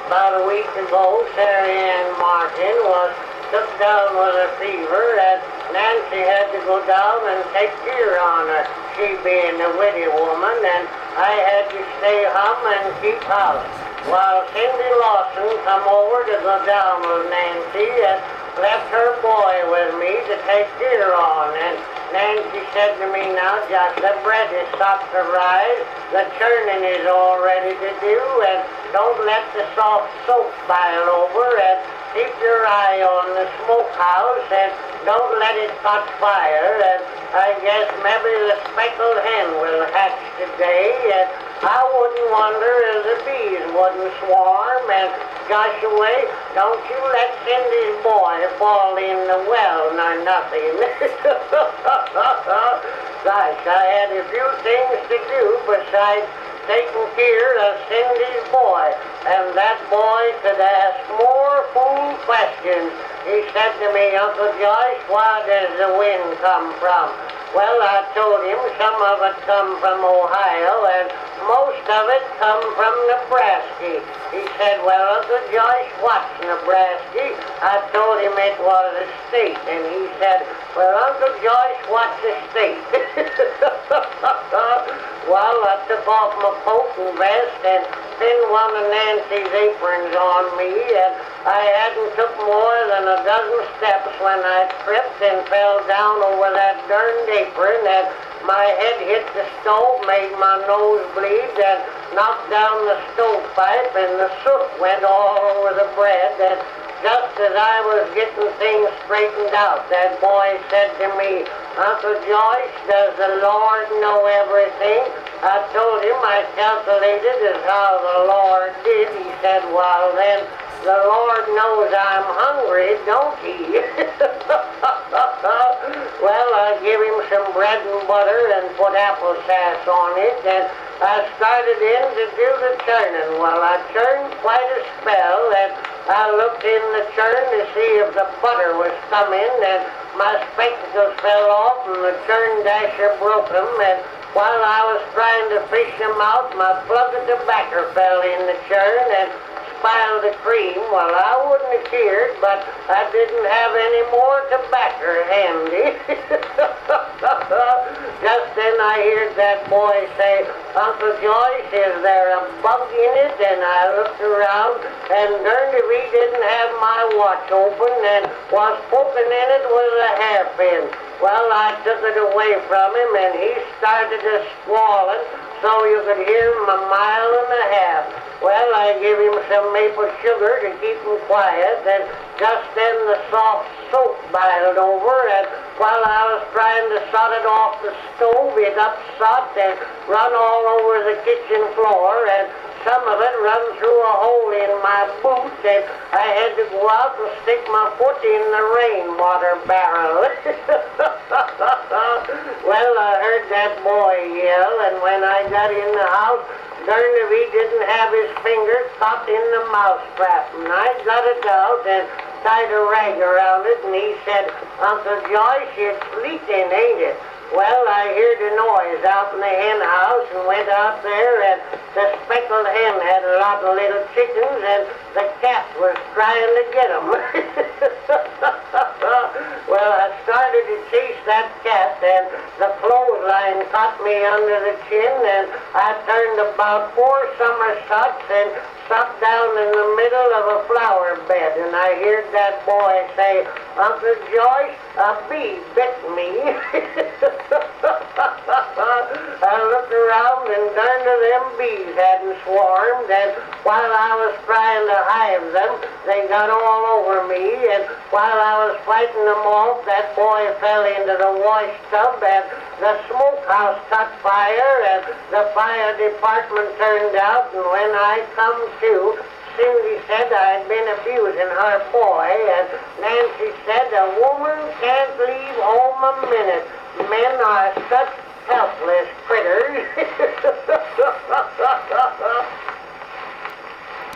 About a week ago, Sarah Ann Martin was took down with a fever, and Nancy had to go down and take care on her, she being a witty woman, and I had to stay home and keep house. While Cindy Lawson come over to go down with Nancy and left her boy with me to take care on, and Nancy said to me, now, Josh, the bread is stopped to rise, the churning is all ready to do, and don't let the soft soap boil over, and keep your eye on the smokehouse, and don't let it catch fire, and I guess maybe the speckled hen will hatch today, and I wouldn't wonder if the bees wouldn't swarm, and gosh away, don't you let Cindy's boy fall in the well nor nothing. Gosh, I had a few things to do besides taking care of Cindy's boy, and that boy could ask more fool questions. He said to me, Uncle Joyce, where does the wind come from? Well, I told him some of it come from Ohio, and most of it come from Nebraska. He said, well, Uncle Joyce, what's Nebraska? I told him it was a state, and he said, well, Uncle Joyce, what's a state? Well, I took off my coat and vest and pinned one of Nancy's aprons on me, and I hadn't took more than a dozen steps when I tripped and fell down over that darned apron, and my head hit the stove, made my nose bleed, and knocked down the stovepipe, and the soot went all over the bread, and just as I was getting things straightened out, that boy said to me, Uncle Joyce, does the Lord know everything? I told him I calculated as how the Lord did. He said, well then, the Lord knows I'm hungry, don't he? Well, I gave him some bread and butter and put apple sass on it, and I started in to do the churning. Well, I churned quite a spell, and I looked in the churn to see if the butter was coming, and my spectacles fell off and the churn dasher broke them, and while I was trying to fish them out, my plug of tobacco fell in the churn and spiled the cream. Well, I wouldn't have cared, but I didn't have any more tobacco handy. Just then I heard that boy say, Uncle Joyce, is there a bug in it? And I looked around, and darned if he didn't have my watch open and was poking in it with a hairpin. Well, I took it away from him, and he started to squalling, so you could hear him a mile and a half. Well, I gave him some maple sugar to keep him quiet, and just then the soft soap boiled over, and while I was trying to sod it off the stove, it upset and run all over the kitchen floor, and some of it run through a hole in my boot, and I had to go out and stick my foot in the rainwater barrel. Well, I heard that boy yell, and when I got in the house, darned if he didn't have his finger caught in the mousetrap, and I got it out and tied a rag around it, and he said, Uncle Joyce, it's leaking, ain't it? Well, I heard a noise out in the hen house and went out there, and the speckled hen had a lot of little chickens, and the cat was trying to get them. Well, I started to chase that cat, and the clothesline caught me under the chin, and I turned about 4 somersaults and sat down in the middle of a flower bed, and I heard that boy say, Uncle Joyce, a bee bit me. I looked around, and darn if them bees hadn't swarmed, and while I was trying to hive them, they got all over me, and while I was fighting them off, that boy fell into the wash tub, and the smokehouse caught fire, and the fire department turned out, and when I come to, Cindy said I'd been abusing her boy, and Nancy said a woman can't leave home a minute. Men are such helpless critters.